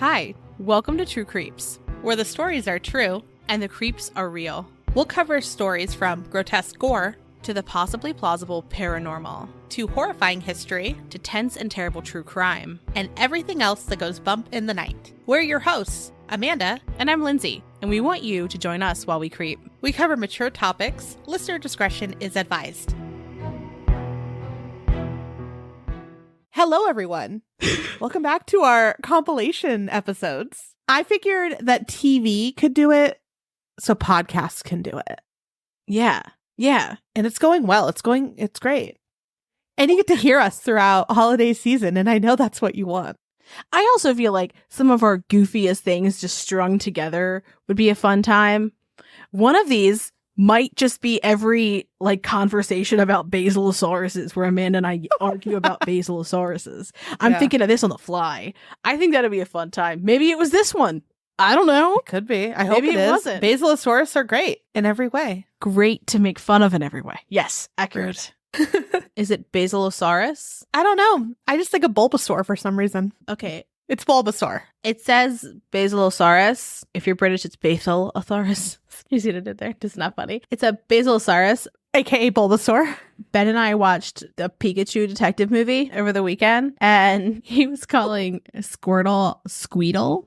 Hi, welcome to True Creeps, where the stories are true and the creeps are real. We'll cover stories from grotesque gore to the possibly plausible paranormal, to horrifying history, to tense and terrible true crime, and everything else that goes bump in the night. We're your hosts, Amanda, and I'm Lindsay, and we want you to join us while we creep. We cover mature topics. Listener discretion is advised. Hello, everyone. Welcome back to our compilation episodes. I figured that TV could do it, so podcasts can do it. Yeah. And it's going well. It's great. And you get to hear us throughout holiday season, and I know that's what you want. I also feel like some of our goofiest things just strung together would be a fun time. One of these might just be every conversation about basilosauruses where Amanda and I argue about basilosauruses. I'm thinking of this on the fly. I think that'd be a fun time. Maybe it was this one. I don't know. It could be. I hope it is. Wasn't. Basilosaurus are great in every way. Great to make fun of in every way. Yes, accurate. Is it Basilosaurus? I don't know. I just think of Bulbasaur for some reason. Okay. It's Bulbasaur. It says Basilosaurus. If you're British, it's Basilosaurus. You see what I did there? It's not funny. It's a Basilosaurus. AKA Bulbasaur. Ben and I watched the Pikachu detective movie over the weekend, and he was calling Squirtle Squeedle.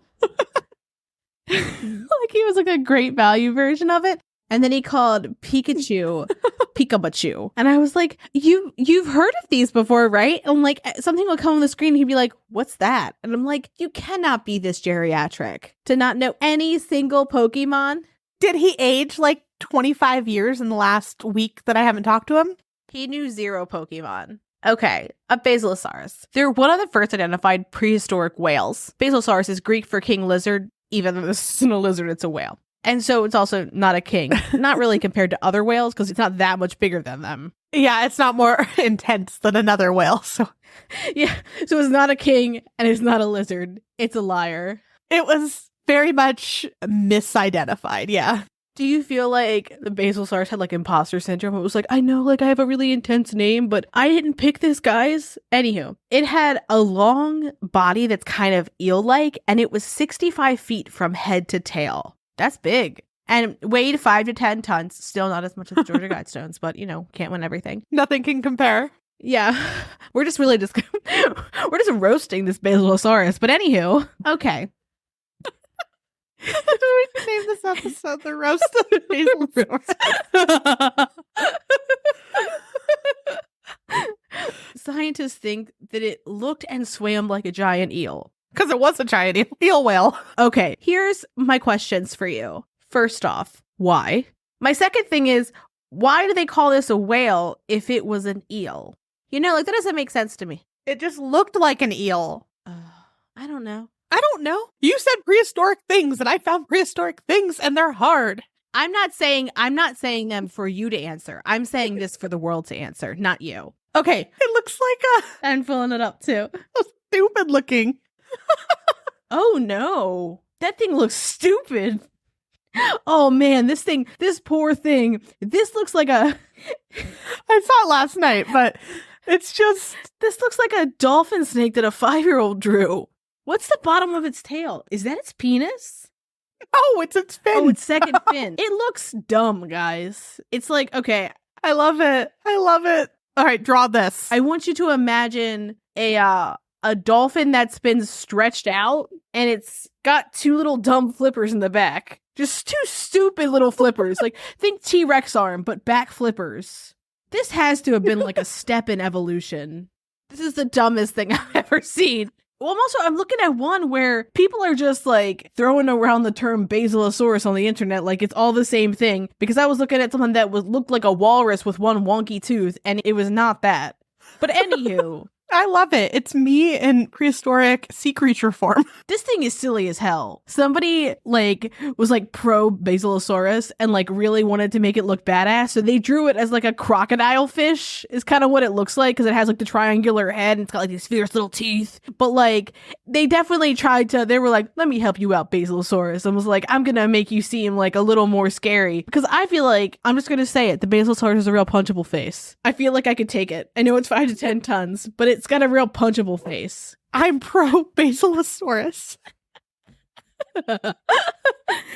He was a great value version of it. And then he called Pikachu Pikachu. And I was like, you've heard of these before, right? And something would come on the screen and he'd be like, what's that? And I'm like, you cannot be this geriatric to not know any single Pokemon. Did he age 25 years in the last week that I haven't talked to him? He knew 0 Pokemon. Okay, a Basilosaurus. They're one of the first identified prehistoric whales. Basilosaurus is Greek for king lizard. Even though this isn't a lizard, it's a whale. And so it's also not a king. Not really compared to other whales because it's not that much bigger than them. Yeah, it's not more intense than another whale. So yeah, so it's not a king and it's not a lizard. It's a liar. It was very much misidentified, yeah. Do you feel like the Basilosaurus had imposter syndrome? It was I know I have a really intense name, but I didn't pick this, guys. Anywho, it had a long body that's kind of eel-like, and it was 65 feet from head to tail. That's big. And weighed 5 to 10 tons. Still not as much as Georgia Guidestones, but can't win everything. Nothing can compare. Yeah. We're just really we're just roasting this Basilosaurus. But anywho, okay. We should name this episode The Roast of the Basilosaurus. Scientists think that it looked and swam like a giant eel. Because it was a giant eel whale. Okay, here's my questions for you. First off, why? My second thing is, why do they call this a whale if it was an eel? That doesn't make sense to me. It just looked like an eel. I don't know. You said prehistoric things, and I found prehistoric things, and they're hard. I'm not saying them for you to answer. I'm saying this for the world to answer, not you. Okay, it looks like I'm filling it up too. Stupid looking. Oh no, that thing looks stupid. Oh man, this poor thing. This looks like a. I saw it last night, but it's just. This looks like a dolphin snake that a 5-year-old drew. What's the bottom of its tail? Is that its penis? Oh, it's its fin. Oh, its second fin. It looks dumb, guys. It's okay. I love it. All right, draw this. I want you to imagine a dolphin that's been stretched out and it's got 2 little dumb flippers in the back. Just 2 stupid little flippers. Think T-Rex arm, but back flippers. This has to have been a step in evolution. This is the dumbest thing I've ever seen. Well, I'm looking at one where people are just throwing around the term Basilosaurus on the internet like it's all the same thing, because I was looking at someone that looked like a walrus with one wonky tooth, and it was not that. But anywho, I love it. It's me in prehistoric sea creature form. This thing is silly as hell. Somebody was pro Basilosaurus and really wanted to make it look badass, so they drew it as a crocodile fish is kind of what it looks like, because it has the triangular head and it's got these fierce little teeth. But they definitely tried to. They were let me help you out, Basilosaurus, and was I'm gonna make you seem a little more scary, because I feel I'm just gonna say it. The Basilosaurus is a real punchable face. I feel I could take it. I know it's 5 to 10 tons, but it's got a real punchable face. I'm pro Basilosaurus.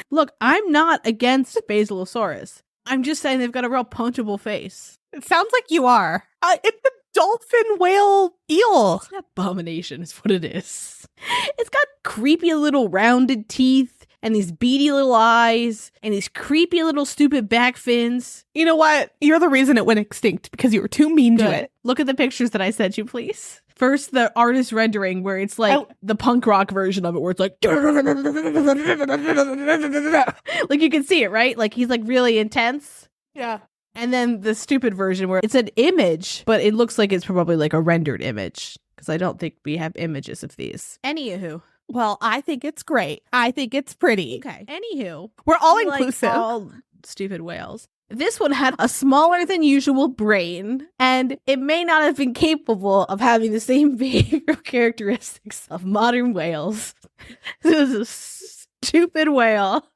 Look, I'm not against Basilosaurus. I'm just saying they've got a real punchable face. It sounds like you are. It's a dolphin whale eel. It's an abomination is what it is. It's got creepy little rounded teeth and these beady little eyes and these creepy little stupid back fins. You know what? You're the reason it went extinct because you were too mean to it. Look at the pictures that I sent you, please. First, the artist rendering where it's like the punk rock version of it where it's like like you can see it, right? Like he's like really intense. Yeah. And then the stupid version where it's an image, but it looks like it's probably like a rendered image because I don't think we have images of these. Anywho. Well, I think it's great. I think it's pretty. Okay. Anywho. We're all inclusive. Like all stupid whales. This one had a smaller than usual brain, and it may not have been capable of having the same behavioral characteristics of modern whales. This is a stupid whale.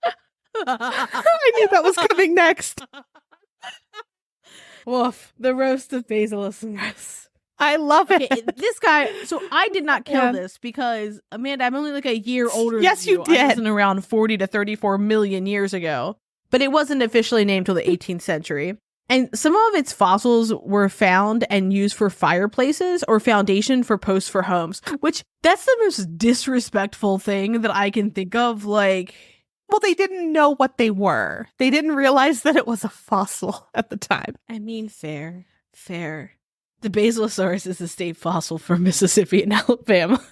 I knew that was coming next. Woof. The roast of Basilosaurus. I love it. Okay, this guy, so I did not kill this because, Amanda, I'm only like a year older yes, than you. You did. I wasn't around 40 to 34 million years ago. But it wasn't officially named till the 18th century. And some of its fossils were found and used for fireplaces or foundation for posts for homes, which that's the most disrespectful thing that I can think of. Like, well, they didn't know what they were. They didn't realize that it was a fossil at the time. I mean, fair. The Basilosaurus is a state fossil from Mississippi and Alabama.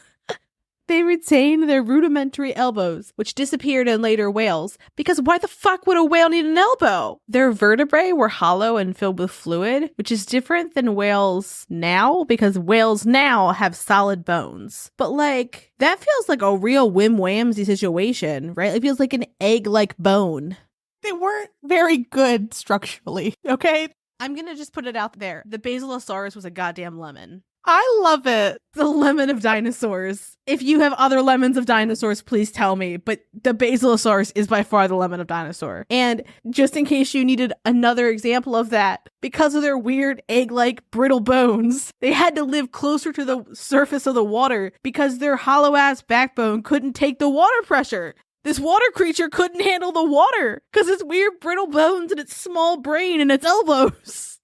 They retain their rudimentary elbows, which disappeared in later whales, because why the fuck would a whale need an elbow? Their vertebrae were hollow and filled with fluid, which is different than whales now, because whales now have solid bones. But like, that feels like a real Wim Whamsy situation, right? It feels like an egg-like bone. They weren't very good structurally, okay? I'm gonna just put it out there. The Basilosaurus was a goddamn lemon. I love it. The lemon of dinosaurs. If you have other lemons of dinosaurs, please tell me. But the Basilosaurus is by far the lemon of dinosaur. And just in case you needed another example of that, because of their weird egg-like brittle bones, they had to live closer to the surface of the water because their hollow-ass backbone couldn't take the water pressure. This water creature couldn't handle the water because its weird brittle bones and its small brain and its elbows.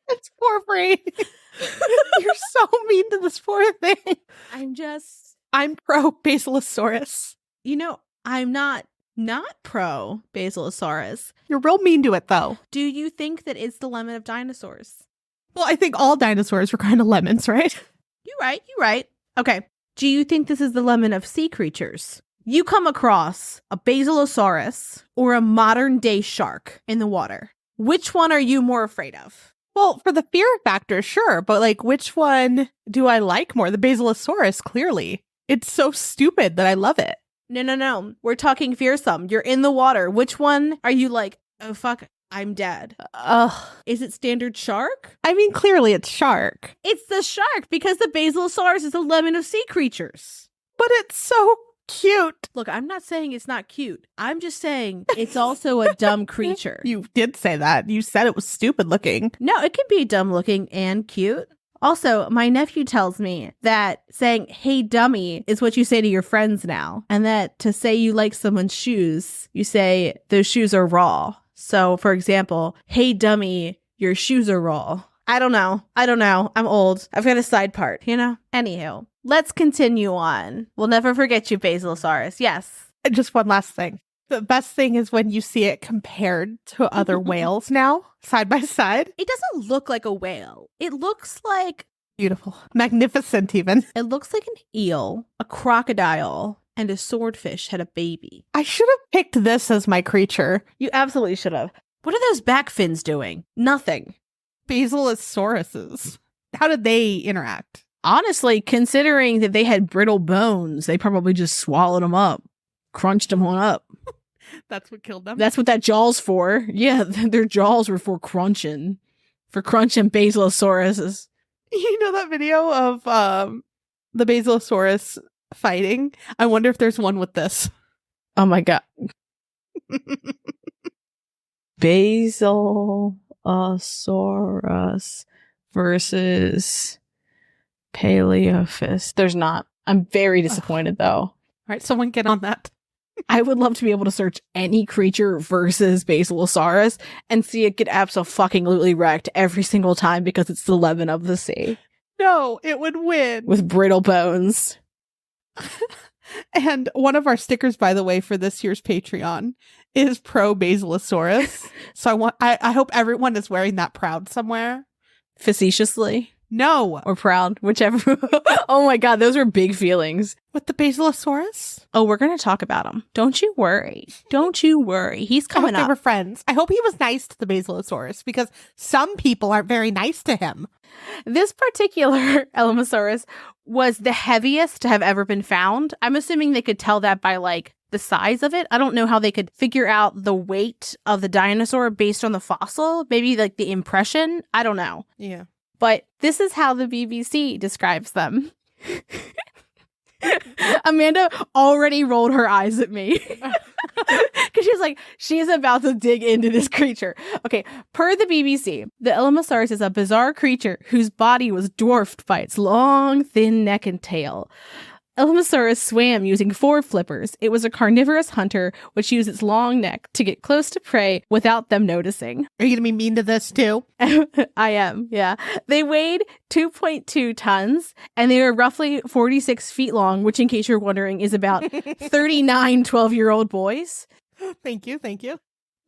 Its poor brain. You're so mean to this poor thing. I'm pro Basilosaurus. You know, I'm not pro Basilosaurus. You're real mean to it, though. Do you think that it's the lemon of dinosaurs? Well, I think all dinosaurs were kind of lemons, right? You're right. Okay. Do you think this is the lemon of sea creatures? You come across a Basilosaurus or a modern day shark in the water. Which one are you more afraid of? Well, for the fear factor, sure. But like, which one do I like more? The Basilosaurus, clearly. It's so stupid that I love it. No. We're talking fearsome. You're in the water. Which one are you like, oh, fuck, I'm dead? Is it standard shark? I mean, clearly it's shark. It's the shark because the Basilosaurus is a lemon of sea creatures. But it's so cute. Look, I'm not saying it's not cute. I'm just saying it's also a dumb creature. You did say that. You said it was stupid looking. No, it can be dumb looking and cute. Also, my nephew tells me that saying, hey, dummy, is what you say to your friends now. And that to say you like someone's shoes, you say, those shoes are raw. So, for example, hey, dummy, your shoes are raw. I don't know. I'm old. I've got a side part, you know? Anywho, let's continue on. We'll never forget you, Basilosaurus. Yes. And just one last thing. The best thing is when you see it compared to other whales now, side by side. It doesn't look like a whale. It looks like... beautiful. Magnificent, even. It looks like an eel, a crocodile, and a swordfish had a baby. I should have picked this as my creature. You absolutely should have. What are those back fins doing? Nothing. Basilosauruses. How did they interact? Honestly, considering that they had brittle bones, they probably just swallowed them up, crunched them on up. That's what killed them? That's what that jaw's for. Yeah, their jaws were for crunching Basilosauruses. You know that video of the Basilosaurus fighting? I wonder if there's one with this. Oh my god. Basilosaurus versus Paleophis. There's not. I'm very disappointed though. right, someone get on that. I would love to be able to search any creature versus Basilosaurus and see it get absolutely wrecked every single time because it's the lemon of the sea. No, it would win. With brittle bones. And one of our stickers, by the way, for this year's Patreon is pro Basilosaurus. So I hope everyone is wearing that proud somewhere. Facetiously. No. Or proud, whichever. Oh my god, those are big feelings. With the Basilosaurus? Oh, we're going to talk about him. Don't you worry. Don't you worry. He's coming I hope up. They were friends. I hope he was nice to the Basilosaurus because some people aren't very nice to him. This particular Elamosaurus was the heaviest to have ever been found. I'm assuming they could tell that by like the size of it. I don't know how they could figure out the weight of the dinosaur based on the fossil. Maybe like the impression. I don't know. Yeah. But this is how the BBC describes them. Amanda already rolled her eyes at me. Because she was like, she's about to dig into this creature. Okay, per the BBC, the Elamosaurus is a bizarre creature whose body was dwarfed by its long, thin neck and tail. Elamosaurus swam using 4 flippers. It was a carnivorous hunter which used its long neck to get close to prey without them noticing. Are you going to be mean to this too? I am, yeah. They weighed 2.2 tons and they were roughly 46 feet long, which in case you're wondering is about 39 12-year-old boys. Thank you.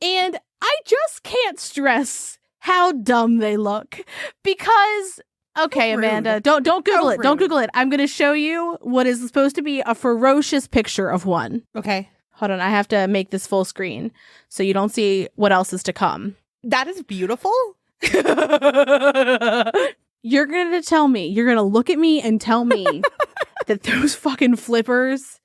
And I just can't stress how dumb they look because... Okay, Amanda, don't Google it. Don't Google it. I'm going to show you what is supposed to be a ferocious picture of one. Okay. Hold on. I have to make this full screen so you don't see what else is to come. That is beautiful. You're going to tell me, you're going to look at me and tell me that those fucking flippers,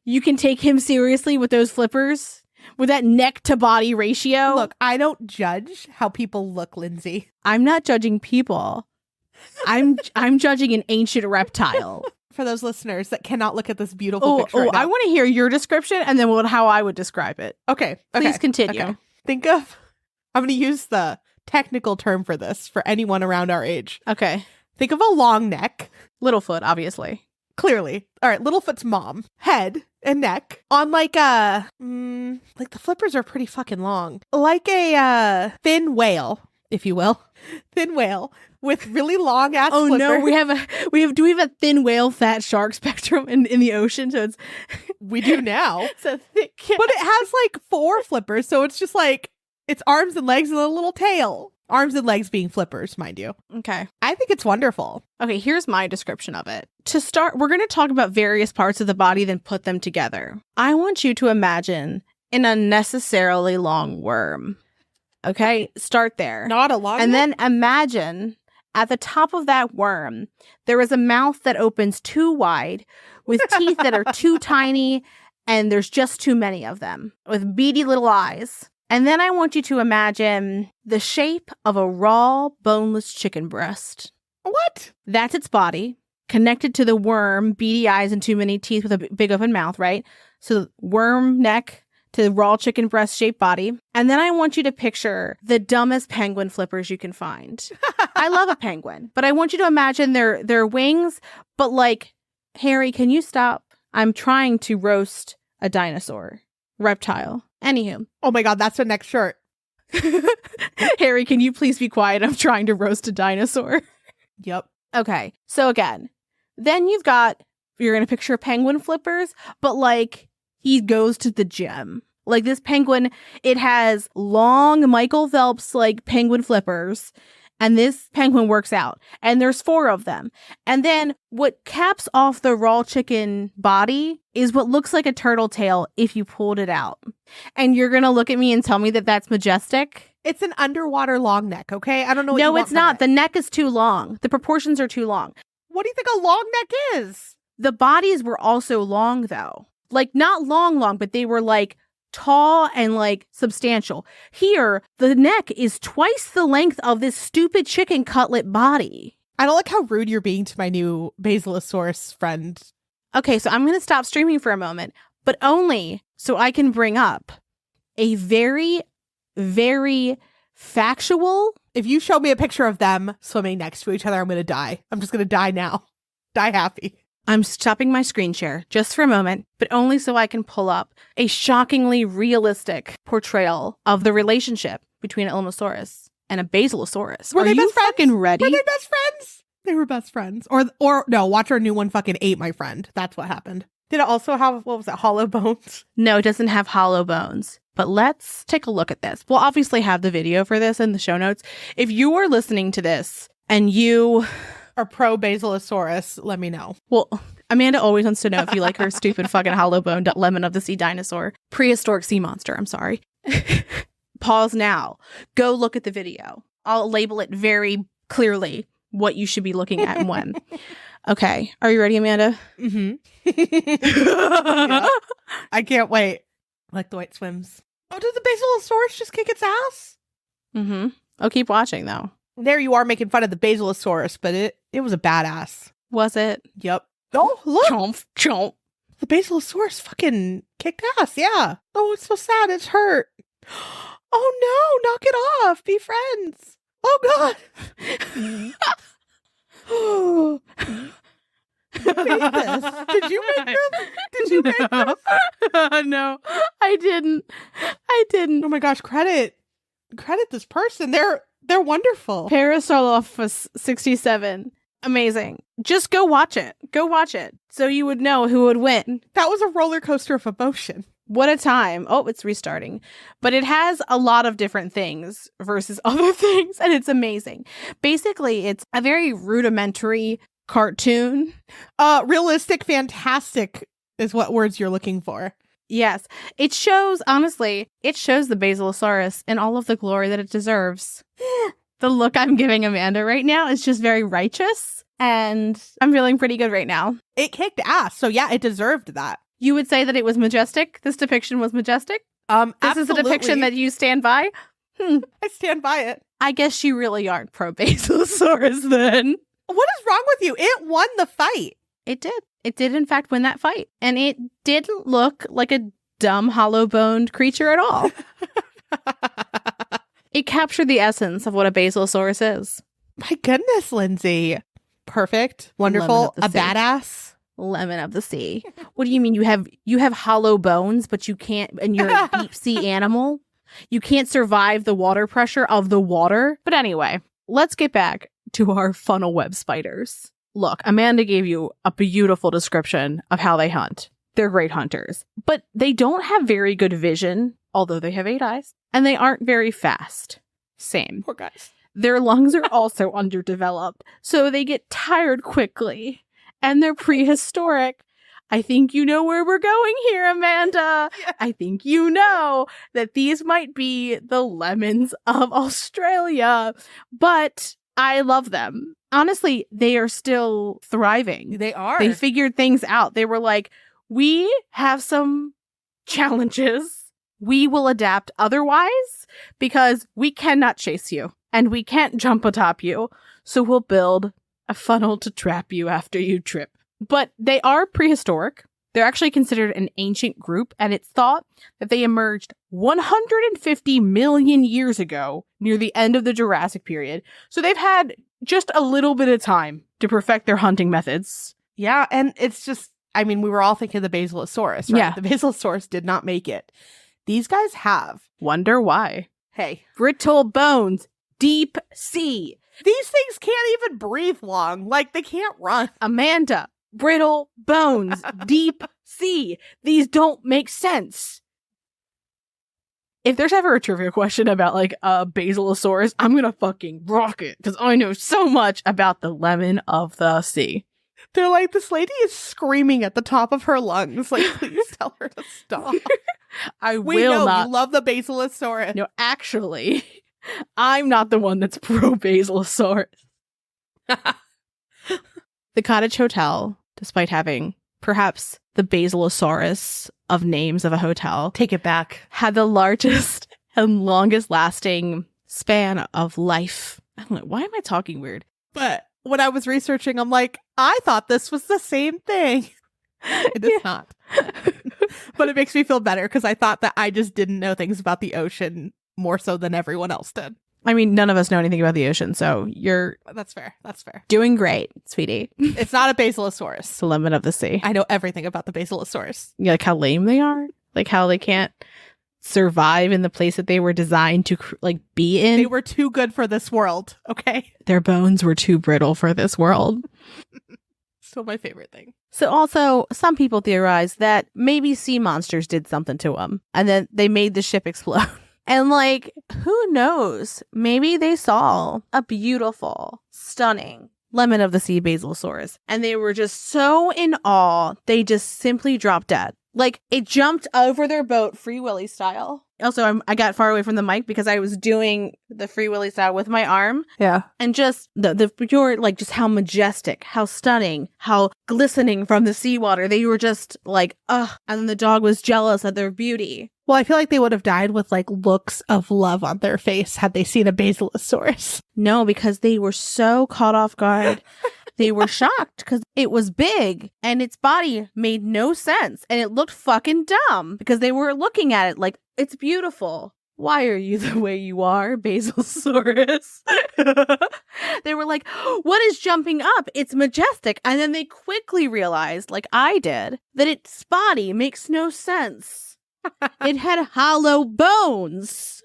you can take him seriously with those flippers? With that neck to body ratio? Look, I don't judge how people look, Lindsay. I'm not judging people. I'm judging an ancient reptile. For those listeners that cannot look at this beautiful picture right now. I want to hear your description and then how I would describe it. Okay. Please continue. Okay. I'm going to use the technical term for this for anyone around our age. Okay. Think of a long neck. Littlefoot, obviously. Clearly. All right. Littlefoot's mom. Head and neck. On like a... like the flippers are pretty fucking long. Like a thin whale, if you will. Thin whale. With really long ass flippers. No, do we have a thin whale fat shark spectrum in the ocean? So it's we do now. So thick. But it has like 4 flippers, so it's just like it's arms and legs and a little tail. Arms and legs being flippers, mind you. Okay. I think it's wonderful. Okay, here's my description of it. To start, we're going to talk about various parts of the body, then put them together. I want you to imagine an unnecessarily long worm. Okay, start there. Not a long And then imagine at the top of that worm, there is a mouth that opens too wide with teeth that are too tiny, and there's just too many of them with beady little eyes. And then I want you to imagine the shape of a raw, boneless chicken breast. What? That's its body, connected to the worm, beady eyes and too many teeth with a big open mouth, right? So worm neck to the raw chicken breast shaped body. And then I want you to picture the dumbest penguin flippers you can find. I love a penguin, but I want you to imagine their wings, but like, Harry, can you stop? I'm trying to roast a dinosaur. Reptile. Anywho. Oh my god, that's the next shirt. Harry, can you please be quiet? I'm trying to roast a dinosaur. Yep. Okay, so again, then you're going to picture penguin flippers, but like, he goes to the gym. Like this penguin, it has long Michael Phelps like penguin flippers, and this penguin works out. And there's 4 of them. And then what caps off the raw chicken body is what looks like a turtle tail if you pulled it out. And you're going to look at me and tell me that that's majestic? It's an underwater long neck, okay? I don't know what No, it's not. The neck is too long. The proportions are too long. What do you think a long neck is? The bodies were also long, though. Like, not long, but they were, like, tall and, like, substantial. Here, the neck is twice the length of this stupid chicken cutlet body. I don't like how rude you're being to my new Basilosaurus friend. Okay, so I'm going to stop streaming for a moment, but only so I can bring up a very, very factual... If you show me a picture of them swimming next to each other, I'm going to die. I'm just going to die now. Die happy. I'm stopping my screen share just for a moment, but only so I can pull up a shockingly realistic portrayal of the relationship between an Ilmosaurus and a Basilosaurus. Were Are they you best friends? fucking ready? Were they best friends? They were best friends. Or no, Watcher New One fucking ate my friend. That's what happened. Did it also have, what was it, hollow bones? No, it doesn't have hollow bones. But let's take a look at this. We'll obviously have the video for this in the show notes. If you are listening to this and you Or pro Basilosaurus, let me know. Well, Amanda always wants to know if you like her stupid fucking hollow-boned lemon of the sea dinosaur. Prehistoric sea monster, I'm sorry. Pause now. Go look at the video. I'll label it very clearly what you should be looking at and when. Okay. Are you ready, Amanda? Mm-hmm. Yeah. I can't wait. I like the way it swims. Oh, did the Basilosaurus just kick its ass? Mm-hmm. I'll keep watching, though. There you are making fun of the Basilosaurus, but it was a badass. Was it? Yep. Oh, look. Chomp, chomp. The Basilosaurus fucking kicked ass, yeah. Oh, it's so sad. It's hurt. Oh, no. Knock it off. Be friends. Oh, God. Oh. Who made this? Did you make this? Did you make this? No, I didn't. Oh, my gosh. Credit this person. They're wonderful. Parasaurolophus 67. Amazing. Just go watch it. Go watch it. So you would know who would win. That was a roller coaster of emotion. What a time. Oh, it's restarting. But it has a lot of different things versus other things, and it's amazing. Basically, it's a very rudimentary cartoon. Realistic, fantastic is what words you're looking for. Yes. It shows, honestly, it shows the Basilosaurus in all of the glory that it deserves. The look I'm giving Amanda right now is just very righteous, and I'm feeling pretty good right now. It kicked ass, so yeah, it deserved that. You would say that it was majestic? This depiction was majestic? This is a depiction that you stand by? I stand by it. I guess you really aren't pro Basilosaurus then. What is wrong with you? It won the fight. It did. It did, in fact, win that fight. And it didn't look like a dumb, hollow-boned creature at all. It captured the essence of what a Basilosaurus is. My goodness, Lindsay. Perfect. Wonderful. A badass. Lemon of the sea. What do you mean? You have hollow bones, but you can't, and you're a deep sea animal? You can't survive the water pressure of the water? But anyway, let's get back to our funnel web spiders. Look, Amanda gave you a beautiful description of how they hunt. They're great hunters, but they don't have very good vision, although they have 8 eyes, and they aren't very fast. Same. Poor guys. Their lungs are also underdeveloped, so they get tired quickly, and they're prehistoric. I think you know where we're going here, Amanda. Yeah. I think you know that these might be the lemons of Australia, but I love them. Honestly, they are still thriving. They are. They figured things out. They were like, we have some challenges. We will adapt otherwise because we cannot chase you and we can't jump atop you. So we'll build a funnel to trap you after you trip. But they are prehistoric. They're actually considered an ancient group, and it's thought that they emerged 150 million years ago near the end of the Jurassic period. So they've had just a little bit of time to perfect their hunting methods. Yeah, and it's just, I mean, we were all thinking the Basilosaurus, right? Yeah. The Basilosaurus did not make it. These guys have. Wonder why. Hey. Brittle bones, deep sea. These things can't even breathe long. Like, they can't run. Amanda, brittle bones, deep sea. These don't make sense. If there's ever a trivia question about, like, a Basilosaurus, I'm gonna fucking rock it, because I know so much about the lemon of the sea. They're like, this lady is screaming at the top of her lungs. Like, please tell her to stop. We will not. You love the Basilosaurus. No, actually, I'm not the one that's pro Basilosaurus. The Cottage Hotel, despite having perhaps the Basilosaurus of names of a hotel, take it back, had the largest and longest lasting span of life. I don't know. Why am I talking weird? But when I was researching, I'm like, I thought this was the same thing. It is not. But it makes me feel better because I thought that I just didn't know things about the ocean more so than everyone else did. I mean, none of us know anything about the ocean, so you're That's fair. That's fair. doing great, sweetie. It's not a basilosaurus. It's the lemon of the sea. I know everything about the basilosaurus. You like how lame they are? Like how they can't survive in the place that they were designed to be in? They were too good for this world, okay? Their bones were too brittle for this world. Still my favorite thing. So also, some people theorize that maybe sea monsters did something to them, and then they made the ship explode. And who knows? Maybe they saw a beautiful, stunning lemon of the sea basilosaurus, and they were just so in awe, they just simply dropped dead. It jumped over their boat, Free Willy style. Also, I got far away from the mic because I was doing the Free Willy style with my arm. Yeah. And just the pure, just how majestic, how stunning, how glistening from the seawater. They were just ugh. And then the dog was jealous of their beauty. Well, I feel like they would have died with looks of love on their face had they seen a basilosaurus. No, because they were so caught off guard. They were shocked because it was big and its body made no sense and it looked fucking dumb because they were looking at it like, it's beautiful. Why are you the way you are, Basilosaurus? They were like, what is jumping up? It's majestic. And then they quickly realized, like I did, that its body makes no sense. It had hollow bones.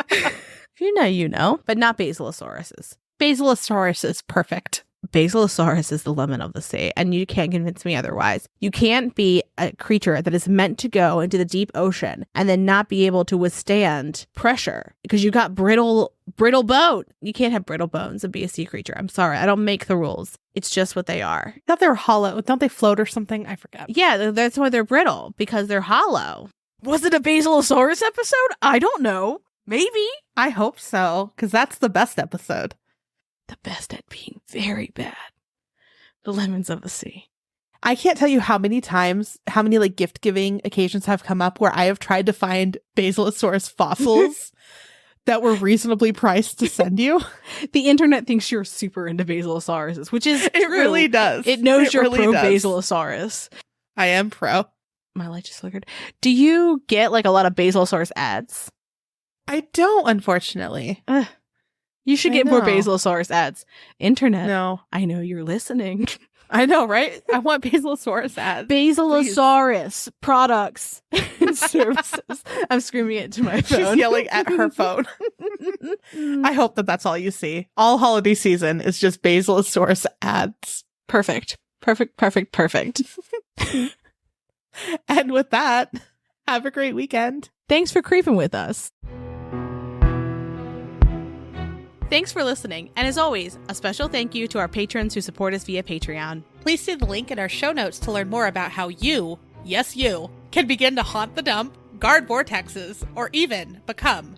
If you know, you know, but not Basilosauruses. Basilosaurus is perfect. Basilosaurus is the lemon of the sea, and you can't convince me otherwise. You can't be a creature that is meant to go into the deep ocean and then not be able to withstand pressure because you got brittle bone. You can't have brittle bones and be a sea creature. I'm sorry. I don't make the rules. It's just what they are. I thought they were hollow. Don't they float or something? I forgot. Yeah, that's why they're brittle, because they're hollow. Was it a Basilosaurus episode? I don't know. Maybe. I hope so, because that's the best episode. The best at being very bad. The lemons of the sea. I can't tell you how many times, how many gift giving occasions have come up where I have tried to find Basilosaurus fossils that were reasonably priced to send you. The internet thinks you're super into Basilosauruses, which is It true. really does. It knows you're really pro does. Basilosaurus. I am pro. My light just flickered. Do you get a lot of Basilosaurus ads? I don't, unfortunately. You should get more Basilosaurus ads. Internet. No. I know you're listening. I know, right? I want Basilosaurus ads. Basilosaurus products and services. I'm screaming it to my phone. She's yelling at her phone. I hope that that's all you see. All holiday season is just Basilosaurus ads. Perfect. And with that, have a great weekend. Thanks for creeping with us. Thanks for listening, and as always, a special thank you to our patrons who support us via Patreon. Please see the link in our show notes to learn more about how you, yes you, can begin to haunt the dump, guard vortexes, or even become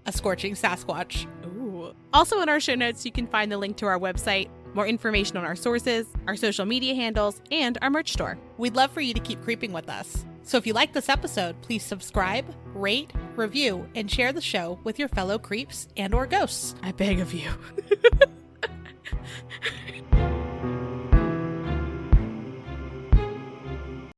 a scorching Sasquatch. Ooh. Also in our show notes, you can find the link to our website, more information on our sources, our social media handles, and our merch store. We'd love for you to keep creeping with us. So if you like this episode, please subscribe, rate, review, and share the show with your fellow creeps and or ghosts. I beg of you.